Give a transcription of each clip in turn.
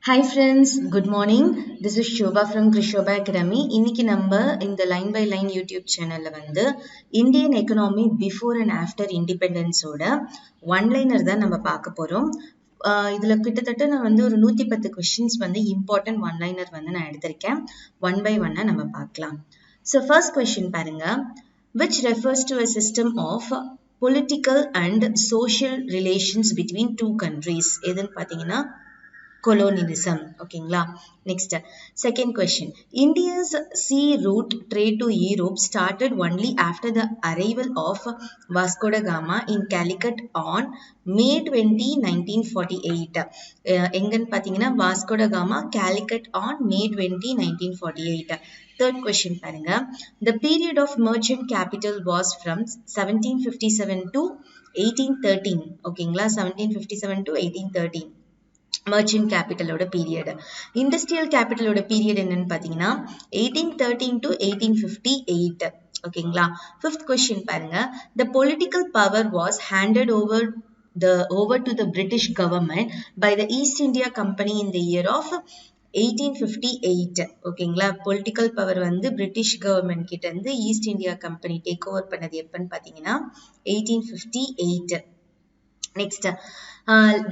Hi friends, good morning. This is Shobha from Krishoba Academy. இன்னைக்கு நம்ம இந்த line by line YouTube சேனல்ல வந்து Indian economy before and after இண்டிபெண்டன்ஸோட one liner தான் நம்ம பார்க்க போறோம். இதுல கிட்டத்தட்ட நான் வந்து ஒரு 110 கொஸ்டின்ஸ் வந்து இம்பார்ட்டன்ட் ஒன்லைனர் வந்து நான் எடுத்திருக்கேன். ஒன் பை ஒன்னா நம்ம பார்க்கலாம். ஸோ ஃபர்ஸ்ட் கொஸ்டின் பாருங்க. Which refers to a system of political and social relations between two countries. எதுன்னு பார்த்தீங்கன்னா colonialism. Okay, next second question. India's sea route trade to Europe started only after the arrival of Vasco da Gama in Calicut on May 20, 1948. எங்கன்னு பார்த்தீங்கன்னா Vasco da Gama Calicut on May 20, 1948. Third question பாருங்க. The period of merchant capital was from 1757 to 1813. ஓகேங்களா, 1757 to 1813. merchant capital oda period. Industrial capital oda period என்னன்னு பார்த்தீங்கன்னா 1813 to 1858. ஓகேங்களா. Fifth question பாருங்க. The political power was handed over to the British government by the East India Company in the year of 1858. ஓகேங்களா. Political power வந்து British government கிட்ட இருந்து east India company take over பண்ணது எப்பன்னு பார்த்தீங்கன்னா 1858. Next,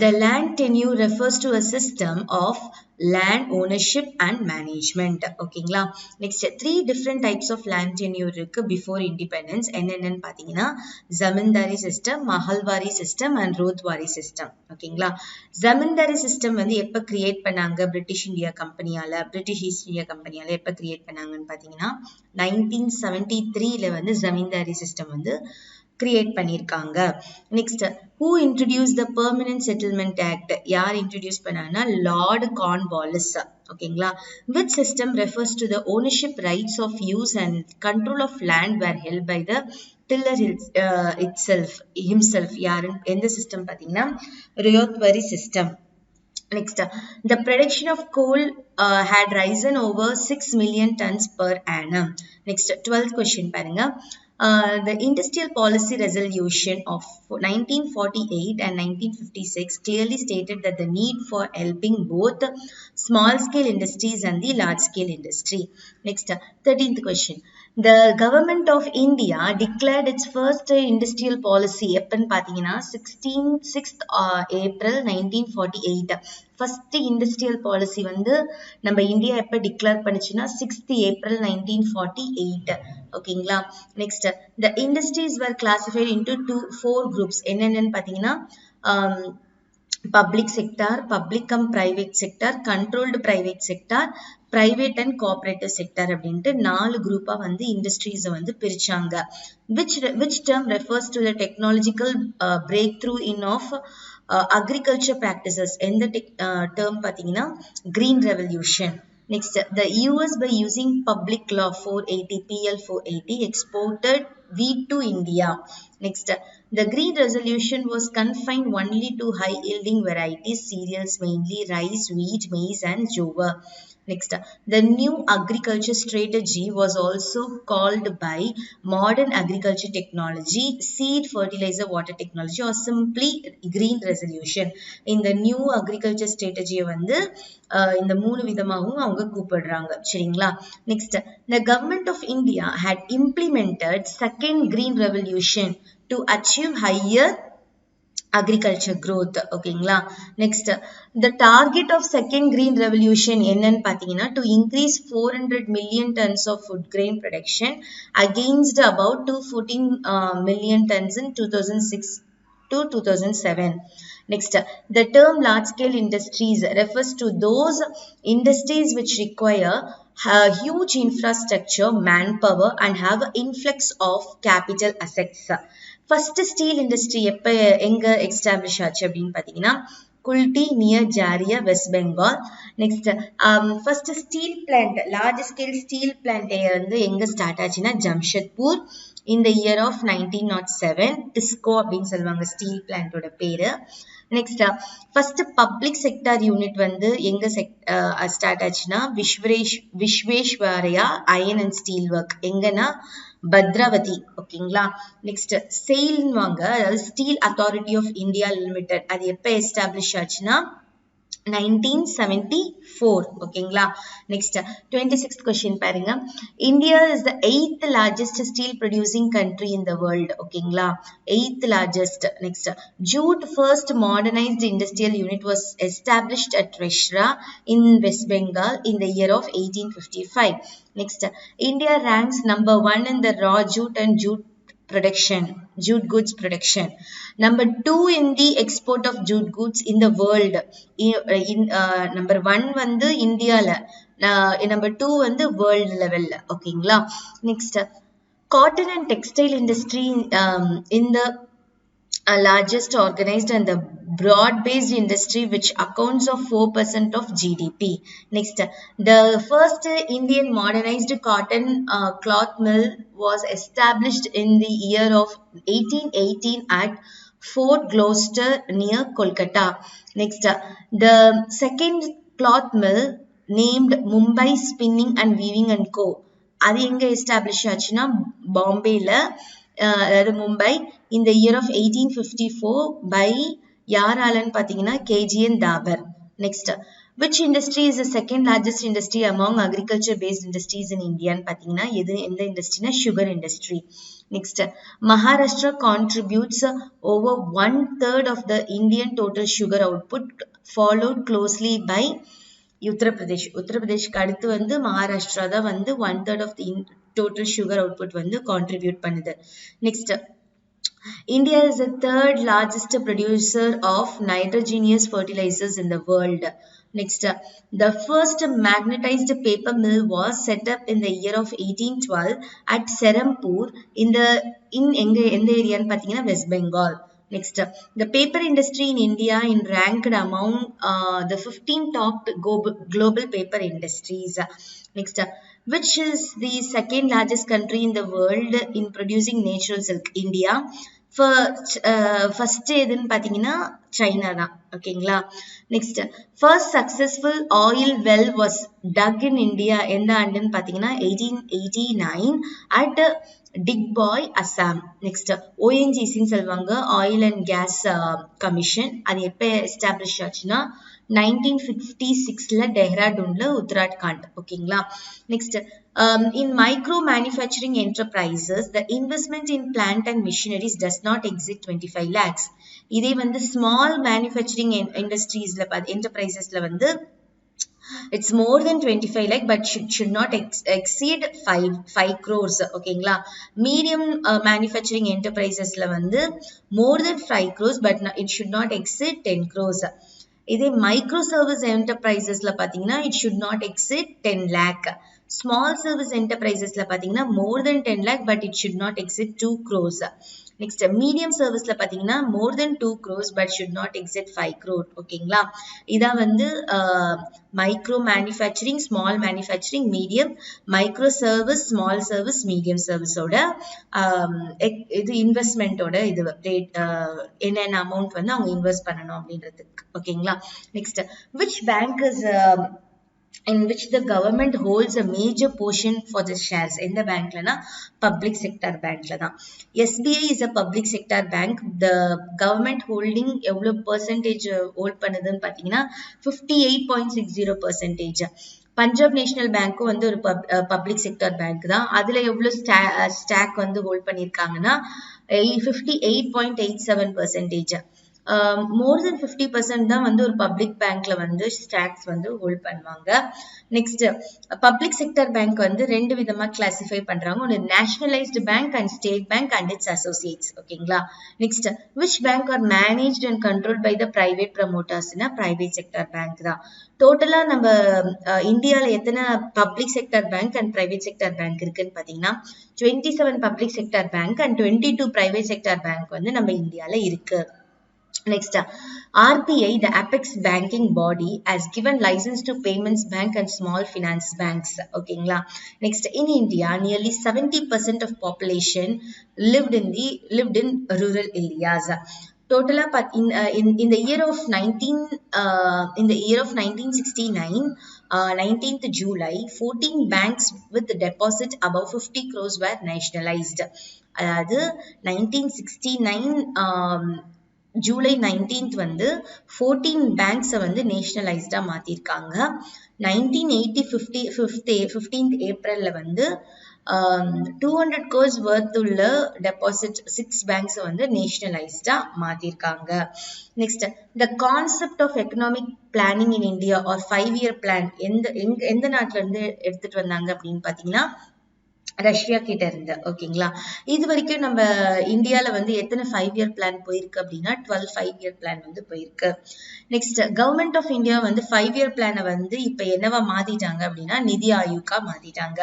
the land tenure refers to a system of land ownership and management. ஓகேங்களா. Next, three different types of land tenure இருக்கு before independence. என்னென்னு பார்த்தீங்கன்னா zamindari system, mahalwari system and ryotwari system. ஓகேங்களா. Zamindari system வந்து எப்போ கிரியேட் பண்ணாங்க பிரிட்டிஷ் ஈஸ்ட் இந்தியா கம்பெனியால எப்போ create பண்ணாங்கன்னு பார்த்தீங்கன்னா 1973ல வந்து ஜமீன்தாரி சிஸ்டம் வந்து கிரியேட் பண்ணிருக்காங்க. Next, who introduced the permanent settlement act? யார் இன்ட்ரோடியூஸ் பண்ணாங்கன்னா லார்ட் கார்ன்வாலிஸ். ஓகேங்களா. which system refers to the ownership rights of use and control of land were held by the tiller himself. யாரு எந்த system பார்த்தீங்கன்னா ரோத்வாரி system. Next, the production of coal had risen over 6 million tons per annum. Next, 12th question பாருங்க. The Industrial Policy Resolution of 1948 and 1956 clearly stated that the need for helping both small-scale industries and the large-scale industry. Next, 13th question. The government of India declared its first industrial policy எப்பன்னு பார்த்தீங்கன்னா 6th April 1948. First industrial policy வந்து நம்ம India எப்போ declare பண்ணிச்சுன்னா 6th April 1948. ஓகேங்களா. Next, the industries were classified into four groups. என்னென்னு பார்த்தீங்கன்னா public sector, public cum private sector, controlled private sector, private and cooperative sector அப்படின்ட்டு 4 குரூப்பா வந்து இண்டஸ்ட்ரீஸை வந்து பிரிச்சாங்க. which term refers to the technological breakthrough in of agriculture practices? எந்த term பார்த்தீங்கன்னா green revolution. Next, the US by using public law 480 PL 480 exported wheat to India. Next, the green resolution was confined only to high yielding varieties, cereals mainly rice, wheat, maize and jowar. Next, the new agriculture strategy was also called by modern agriculture technology, seed, fertilizer, water technology or simply green resolution. In the new agriculture strategy வந்து இந்த 3 விதமாகவும் அவங்க கூப்பிடுறாங்க. சரிங்களா. Next, the government of India had implemented second green revolution to achieve higher agriculture growth. ஓகேங்களா. Next, the target of second green revolution என்னன்னு பார்த்தீங்கன்னா to increase 400 million tons of food grain production against about 214 million tons in 2006 to 2007. Next, the term large scale industries refers to those industries which require huge infrastructure, manpower and have influx of capital assets. First steel industry எப்போ எங்க establish ஆச்சு அப்படின்னு பார்த்தீங்கன்னா Kulti near Jharia, West Bengal. Next, first steel plant, large scale steel plant வந்து எங்க start ஆச்சுன்னா ஜம்ஷெட்பூர் இந்த year of 1907. Disco அப்படின்னு சொல்லுவாங்க ஸ்டீல் பிளான்ட்டோட பேரு. Next, first public sector unit வந்து எங்க ஸ்டார்ட் ஆச்சுன்னா Visvesvaraya iron and steel work எங்கன்னா பத்ராவதி. ஓகேங்களா. நெக்ஸ்ட், செயில்வாங்க, அதாவது steel authority of India limited. அது எப்போ எஸ்டாப்ளிஷ் ஆச்சுன்னா 1974. ஓகேங்களா. நெக்ஸ்ட் 26th கொஸ்டின் பாருங்க. India is the 8th largest steel producing country in the world. ஓகேங்களா. 8th largest. Next jute first modernized industrial unit was established at Reshra in West Bengal in the year of 1855. Next, India ranks number 1 in the raw jute and jute goods production. Number 2 in the export of jute goods in the world. Number 1 வந்து இந்தியால, number 2 வந்து world level. ஓகேங்களா. Next, cotton and textile industry in the largest organized and the broad-based industry which accounts of 4% of GDP. Next, the first Indian modernized cotton cloth mill was established in the year of 1818 at Fort Gloucester near Kolkata. Next, the second cloth mill named Mumbai Spinning and Weaving and Co. அது எங்க establish ஆச்சுன்னா பாம்பேல, அதாவது Mumbai, in the year of 1854 by யாராலன்னு பார்த்தீங்கன்னா KGN Dabur. Next, which industry is the second largest industry among agriculture based industries in India ன்னு பார்த்தீங்கன்னா எந்த இண்டஸ்ட்ரினா sugar industry. Next, Maharashtra contributes over 1/3 of the Indian total sugar output, followed closely by Uttar Pradesh. உத்தரப்பிரதேஷ்க்கு அடுத்து வந்து மகாராஷ்டிரா தான் வந்து 1/3 of the total sugar output வந்து contribute பண்ணுது. Next, India is the third largest producer of nitrogenous fertilizers in the world. Next, the first magnetized paper mill was set up in the year of 1812 at Serampur in எந்த ஏரியான்னு பார்த்தீங்கன்னா West Bengal. Next, the paper industry in India is ranked among the 15 top global paper industries. Next, which is the second largest country in the world in producing natural silk? India. First எதுன்னு பார்த்தீங்கன்னா China தான். ஓகேங்களா. Next, first successful oil well was dug in India எந்த ஆண்டுன்னு பார்த்தீங்கன்னா 1889 அட் Digboi, Assam. Next, ஓஎன்ஜிசின்னு சொல்லுவாங்க, ஆயில் அண்ட் கேஸ் கமிஷன். அது எப்போ எஸ்டாப்ளிஷ் ஆச்சுன்னா 1956ல டெஹ்ராடூன்ல உத்தராகண்ட். ஓகேங்களா. Next, in micro manufacturing enterprises the investment in plant and machineries does not exceed 25 lakhs. இதே வந்து small manufacturing industriesல enterprisesல வந்து it's more than 25 lakh but should not exceed 5 crores. ஓகேங்களா. Medium manufacturing enterprisesல வந்து more than 5 crores but it should not exceed 10 crores. இதே micro service என்டர்பிரைசஸ்ல பாத்தீங்கன்னா it should not exceed 10 lakh. Small service enterprisesல பாத்தீங்கன்னா more than 10 lakh but it should not exceed 2 crores. Next, medium serviceல பாத்தீங்கன்னா more than 2 crores but should not exceed 5 crore. ஓகேங்களா. இதான் வந்து micro manufacturing, small manufacturing, medium, micro service, small service, medium சர்வீஸோட இது இன்வெஸ்ட்மெண்ட்டோட இது rate, என்னென்ன அமௌண்ட் வந்து அவங்க இன்வெஸ்ட் பண்ணணும் அப்படின்றதுக்கு. ஓகேங்களா. Next, which bank is in which the government holds a major portion for the shares? எந்த பேங்க்லனா பப்ளிக் செக்டார் பேங்க்ல தான். SBI is a public sector bank. The government holding எவ்வளவு percentage ஹோல்ட் பண்ணுதுன்னு பார்த்தீங்கன்னா 58.60%. பஞ்சாப் நேஷனல் பேங்க்கும் வந்து ஒரு பப்ளிக் செக்டர் பேங்க் தான். அதுல எவ்வளவு ஸ்டாக் வந்து ஹோல்ட் பண்ணியிருக்காங்கன்னா 58.87%. மோர் தென் 50% தான் வந்து ஒரு பப்ளிக் பேங்க்ல வந்து ஸ்டாக்ஸ் வந்து ஹோல்ட் பண்ணுவாங்க. நெக்ஸ்ட், பப்ளிக் செக்டர் பேங்க் வந்து ரெண்டு விதமா கிளாசிஃபை பண்றாங்க. ஒன்று nationalised bank and state bank and its associates. ஓகேங்களா. Next, which bank are managed and control by the private ப்ரமோட்டர்ஸ்னா பிரைவேட் செக்டர் பேங்க் தான். டோட்டலா நம்ம இந்தியால எத்தனை public sector bank and private sector bank இருக்குன்னு பாத்தீங்கன்னா 27 public sector bank and 22 private sector bank வந்து நம்ம இந்தியால இருக்கு. Next, RBI, the apex banking body, has given license to payments bank and small finance banks. Okay, next, in India, nearly 70% of population lived in rural areas. Total in the year of 1969, 19th July, 14 banks with deposit above 50 crores were nationalized. அதாவது 1969 July 19th வந்து 14 பேங்க்ஸை வந்து நேஷனலைஸ்டா மாத்திருக்காங்க. 15th ஏப்ரல்ல வந்து 200 crores worth உள்ள deposit 6 banks வந்து நேஷனலைஸ்டா மாத்திருக்காங்க. நெக்ஸ்ட், the concept of economic planning in India or 5-year plan எந்த நாட்டுல இருந்து எடுத்துட்டு வந்தாங்க அப்படின்னு பாத்தீங்கன்னா ரஷ்யா கிட்ட இருந்து. ஓகேங்களா, இது வரைக்கும் நம்ம இந்தியால வந்து எத்தனை 5-year பிளான் போயிருக்கு அப்படின்னா 12 5-year பிளான் வந்து போயிருக்கு. நெக்ஸ்ட், கவர்மெண்ட் ஆஃப் இந்தியா வந்து 5-year பிளானை வந்து இப்ப என்னவா மாத்திட்டாங்க அப்படின்னா நிதி ஆயோக்கா மாத்திட்டாங்க.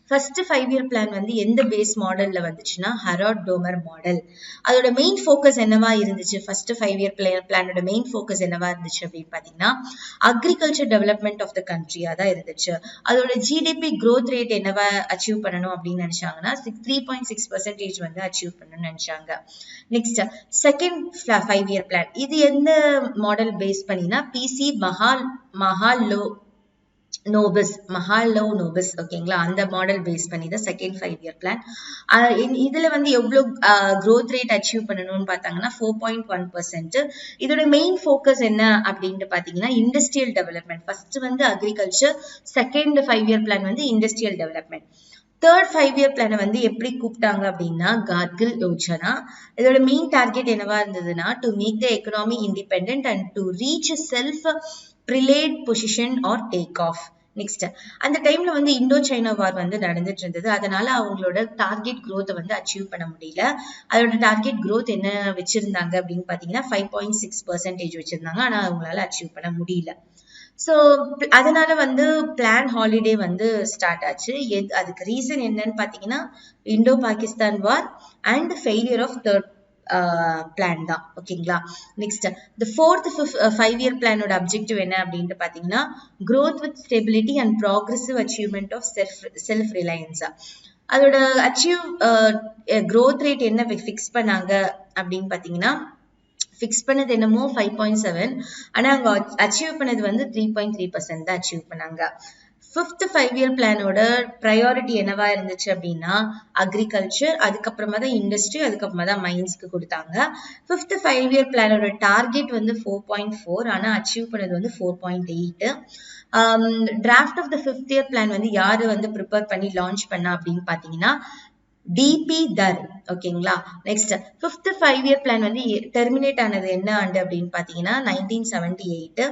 ஃபர்ஸ்ட் 5-year பிளான் வந்து எந்த பேஸ் மாடல்ல வந்துச்சுன்னா ஹராட்-டோமர் மாடல். அதோட மெயின் ஃபோக்கஸ் என்னவா இருந்துச்சு? ஃபர்ஸ்ட் 5-year பிளானோட மெயின் ஃபோக்கஸ் என்னவா இருந்துச்சு அப்படின்னு பாத்தீங்கன்னா அக்ரிகல்ச்சர் டெவலப்மெண்ட் ஆஃப் த கண்ட்ரியா தான் இருந்துச்சு. அதோட ஜிடிபி growth ரேட் என்னவா அச்சீவ் பண்ணணும் அப்படின்னு நினைச்சாங்கன்னா 3.6% வந்து அச்சீவ் பண்ணணும்னு நினைச்சாங்க. நெக்ஸ்ட், செகண்ட் 5-year பிளான் இது எந்த மாடல் பேஸ் பண்ணினா பிசி மஹாலோ நோபஸ். ஓகேங்களா, அந்த மாடல் பேஸ் பண்ணி தான் செகண்ட் 5-year பிளான். இதுல வந்து எவ்வளவு growth ரேட் அச்சீவ் பண்ணணும்னு பார்த்தாங்கன்னா 4.1%. இதோட மெயின் ஃபோக்கஸ் என்ன அப்படின்னு பாத்தீங்கன்னா இண்டஸ்ட்ரியல் டெவலப்மெண்ட். ஃபர்ஸ்ட் வந்து அக்ரிகல்ச்சர், செகண்ட் 5-year பிளான் வந்து இண்டஸ்ட்ரியல் டெவலப்மெண்ட். தேர்ட் 5-year பிளானை வந்து எப்படி கூப்பிட்டாங்க அப்படின்னா கார்கில் யோஜனா. இதோட மெயின் டார்கெட் என்னவா இருந்ததுன்னா to make the economy independent and to reach self ப்ரிலேட் position or take off. Next, அந்த டைம்ல வந்து இந்தோ சைனா வார் வந்து நடந்துட்டு இருந்தது. அதனால அவங்களோட டார்கெட் growth வந்து அச்சீவ் பண்ண முடியல. அதோட டார்கெட் growth என்ன வச்சிருந்தாங்க அப்படின்னு பாத்தீங்கன்னா 5.6% வச்சிருந்தாங்க. ஆனா அவங்களால அச்சீவ் பண்ண முடியல. சோ அதனால வந்து பிளான் ஹாலிடே வந்து ஸ்டார்ட் ஆச்சு. அதுக்கு ரீசன் என்னன்னு பாத்தீங்கன்னா Indo Pakistan war and failure of third plan தான். ஓகேங்களா, நெக்ஸ்ட், the fourth 5-year பிளானோட அப்ஜெக்டிவ் என்ன அப்படின்ட்டு பாத்தீங்கன்னா growth with stability and progressive achievement of self reliance. அதோட அச்சீவ் growth ரேட் என்ன ஃபிக்ஸ் பண்ணாங்க அப்படின்னு பாத்தீங்கன்னா ஃபிக்ஸ் பண்ணது என்னமோ 5.7, ஆனா அவங்க அச்சீவ் பண்ணது வந்து 3.3% தான் அச்சீவ் பண்ணாங்க. ஃபிஃப்த் 5-year பிளானோட ப்ரையாரிட்டி என்னவா இருந்துச்சு அப்படின்னா அக்ரிகல்ச்சர், அதுக்கப்புறமா தான் இண்டஸ்ட்ரி, அதுக்கப்புறமா தான் மைன்ஸ்க்கு கொடுத்தாங்க. ஃபிஃப்த் 5-year பிளானோட டார்கெட் வந்து 4.4, ஆனா அச்சீவ் பண்ணது வந்து 4.8. Draft of the 5th year plan வந்து யாரு வந்து ப்ரிப்பேர் பண்ணி லான்ச் பண்ணா அப்படின்னு பாத்தீங்கன்னா டிபி தர். ஓகேங்களா, நெக்ஸ்ட் 5th 5-year பிளான் வந்து டெர்மினேட் ஆனது என்ன ஆண்டு அப்படின்னு பாத்தீங்கன்னா 1978.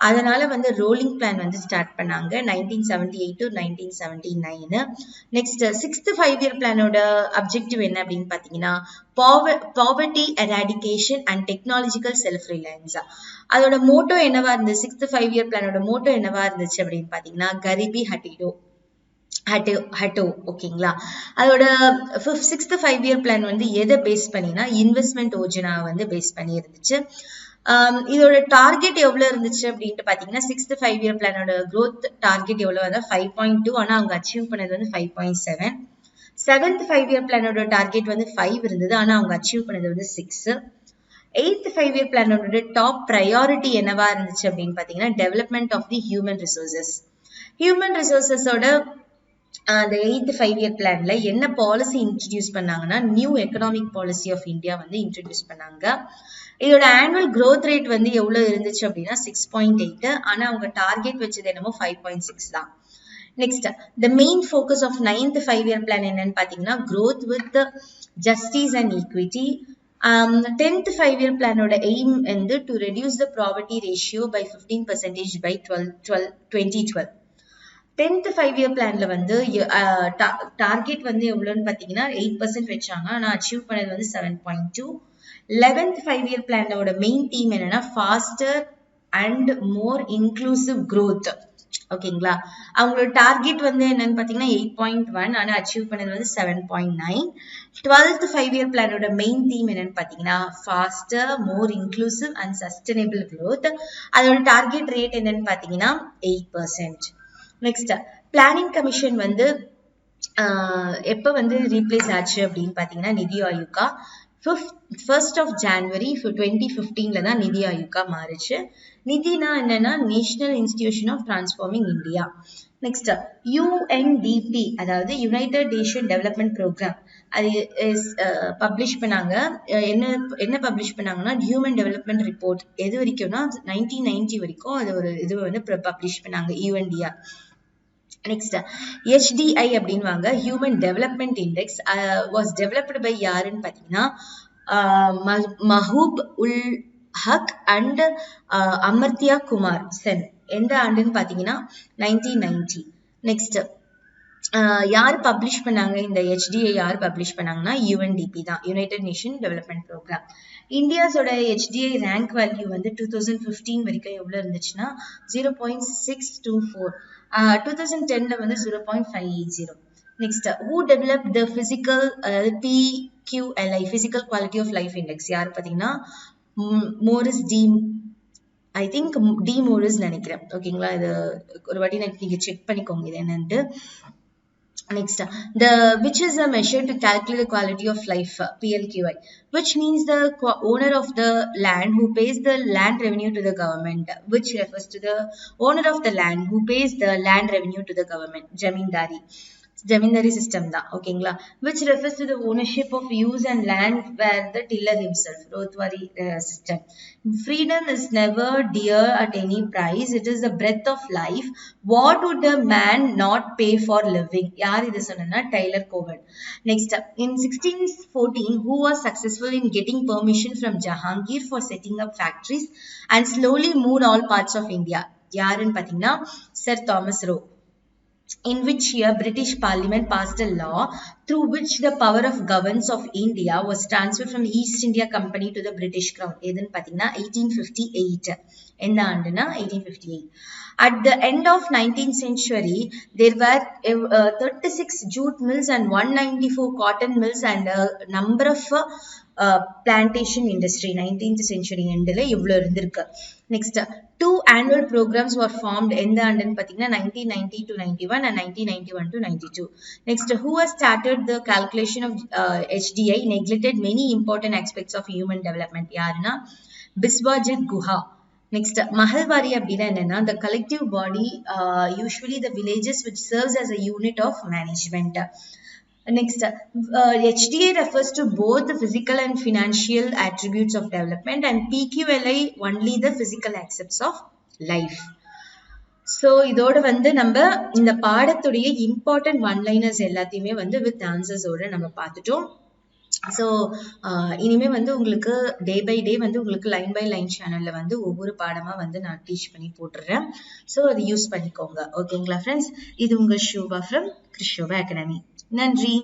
அதனால வந்து ரோலிங் பிளான் வந்து ஸ்டார்ட் பண்ணாங்க 1978 to 1979. நெக்ஸ்ட் 6th 5-year பிளானோட அப்ஜெக்டிவ் என்ன அப்படின்னு பாத்தீங்கன்னா poverty eradication and technological self Reliance. அதோட மோட்டோ என்னவா இருந்துச்சு? 6th 5-year பிளானோட மோட்டோ என்னவா இருந்துச்சு அப்படின்னு பாத்தீங்கன்னா கரிபி ஹட்டோ. ஓகேங்களா, அதோட 6th 5-year பிளான் வந்து எதை பேஸ் பண்ணினா இன்வெஸ்ட்மெண்ட் யோஜனா வந்து பேஸ் பண்ணி இருந்துச்சு. இதோட டார்கெட் எவ்வளவு இருந்துச்சு அப்படின்ட்டு பாத்தீங்கன்னா 6th 5-year பிளானோட growth டார்கெட் எவ்வளவு 5.2, ஆனா அவங்க அச்சீவ் பண்ணது வந்து 5.7. 7th 5-year பிளானோட டார்கெட் வந்து 5 இருந்தது, ஆனா அவங்க அச்சீவ் பண்ணது வந்து 6. 8th 5-year பிளானோட டாப் ப்ரையாரிட்டி என்னவா இருந்துச்சு அப்படின்னு பாத்தீங்கன்னா டெவலப்மெண்ட் ஆஃப் தி ஹியூமன் ரிசோர்சஸோட அந்த 8th 5-year பிளான்ல என்ன பாலிசி இன்ட்ரடியூஸ் பண்ணாங்கன்னா new economic policy of India வந்து இன்ட்ரடியூஸ் பண்ணாங்க. இதோட ஆனுவல் growth ரேட் வந்து எவ்வளவு இருந்துச்சு அப்படின்னா 6.8, ஆனா அவங்க டார்கெட் வச்சது என்னமோ 5.6 தான். Next, the main focus of 9th 5-year plan என்னன்னு பாத்தீங்கன்னா growth with justice and equity. 10th 5-year பிளானோட எய்ம் வந்து to reduce the poverty ratio by 15% by 2012. 10th 5-year பிளான்ல வந்து டார்கெட் வந்து எவ்வளவுன்னு பாத்தீங்கன்னா 8% வச்சாங்க, ஆனா அச்சீவ் பண்ணது வந்து 7.2. 11th 5-year பிளானோட மெயின் தீம் என்னன்னா pastor and more inclusive growth. ஓகேங்களா, அவங்களோட டார்கெட் வந்து என்னன்னு பாத்தீங்கன்னா 8.1, ஆனா அச்சீவ் பண்ணது வந்து 7.9. 12th 5-year பிளானோட மெயின் தீம் என்னன்னு பாத்தீங்கன்னா faster, more inclusive and sustainable growth. அதோட டார்கெட் ரேட் என்னன்னு பாத்தீங்கன்னா 8%. நெக்ஸ்ட், பிளானிங் கமிஷன் வந்து எப்ப வந்து ரீப்ளேஸ் ஆச்சு அப்படின்னு பாத்தீங்கன்னா நிதி ஆயோக்கா 1st of January 2015 தான் நிதி ஆயோக்கா மாறுச்சு. நிதினா என்னன்னா national institution of transforming India. Next UNDP அதாவது யுனைடெட் நேஷன் டெவலப்மெண்ட் ப்ரோக்ராம் அது பப்ளிஷ் பண்ணாங்க. என்ன பப்ளிஷ் பண்ணாங்கன்னா ஹியூமன் டெவலப்மெண்ட் ரிப்போர்ட் எது வரைக்கும்னா 1990 வரைக்கும் அது ஒரு இது வந்து பப்ளிஷ் பண்ணாங்க UNDR. நெக்ஸ்ட் HDI அப்படின்வாங்க human development index was developed by யாருன்னு பார்த்தீங்கன்னா மஹூப் உல் ஹக் அண்ட் அமர்த்தியா குமார் சென். எந்த ஆண்டுன்னு பார்த்தீங்கன்னா 1990. நெக்ஸ்ட் யார் பப்ளிஷ் பண்ணாங்க இந்த HDI யார் பப்ளிஷ் பண்ணாங்கன்னா UNDP தான், யுனைடெட் நேஷன் டெவலப்மெண்ட் ப்ரோக்ராம். இந்தியாஸோட HDI ரேங்க் வேல்யூ வந்து 2015 வரைக்கும் எவ்வளோ இருந்துச்சுன்னா 0.624. 2010ல வந்து 0.580. Next who develop the physical PQLI physical quality of life index யார் பார்த்தீங்கன்னா மோரிஸ் டி மோரிஸ் நினைக்கிறேன். ஓகேங்களா, இது ஒரு வாட்டி நீங்க செக் பண்ணிக்கோங்க இது என்னன்ட்டு. Next, which is a measure to calculate the quality of life, PLQI, which means the owner of the land who pays the land revenue to the government, which refers to the owner of the land who pays the land revenue to the government, Jamindari system da, okayங்களா, which refers to the ownership of use and land where the tiller himself, Rothwari system. Freedom is never dear at any price. It is the breath of life. What would a man not pay for living? யார் இது சொன்னா tailor Kovan. Next, in 1614, who was successful in getting permission from Jahangir for setting up factories and slowly moved all parts of India? யாருன்னு பார்த்தீங்கன்னா Sir Thomas Roe. In which year British Parliament passed a law through which the power of governance of India was transferred from the East India Company to the British Crown. எதுன்னு பார்த்தீங்கன்னா 1858. எந்த ஆண்டுனா 1858. At the end of 19th century, there were 36 jute mills and 194 cotton mills and a number of plantation industry. 19th century endல இவ்வளோ இருந்திருக்கு. Next, 2 annual programs were formed எந்த ஆண்டுன்னு பார்த்தீங்கன்னா 1990 to 91 and 1991 to 92. Next, who has started the calculation of HDI neglected many important aspects of human development? யாருன்னா பிஸ்வாஜித் Guha. Next, Mahalwari அப்படின்னா என்னன்னா the collective body, usually the villages which serves as a unit of management. Next, HDI refers to both the physical and financial attributes of development and PQLI only the physical aspects of life. So இதோட வந்து நம்ம இந்த பாடத்துடைய important one-liners எல்லாத்தையுமே வந்து with ஆன்சர்ஸோட நம்ம பார்த்துட்டோம். So இனிமே வந்து உங்களுக்கு டே பை டே வந்து உங்களுக்கு லைன் பை லைன் சேனல்ல வந்து ஒவ்வொரு பாடமா வந்து நான் டீச் பண்ணி போட்டுடுறேன். ஸோ அதை யூஸ் பண்ணிக்கோங்க. ஓகேங்களா ஃப்ரெண்ட்ஸ், இது உங்கள் ஷோபா ஃப்ரம் கிறிஸ்டோபா அகாடமி. நன்றி.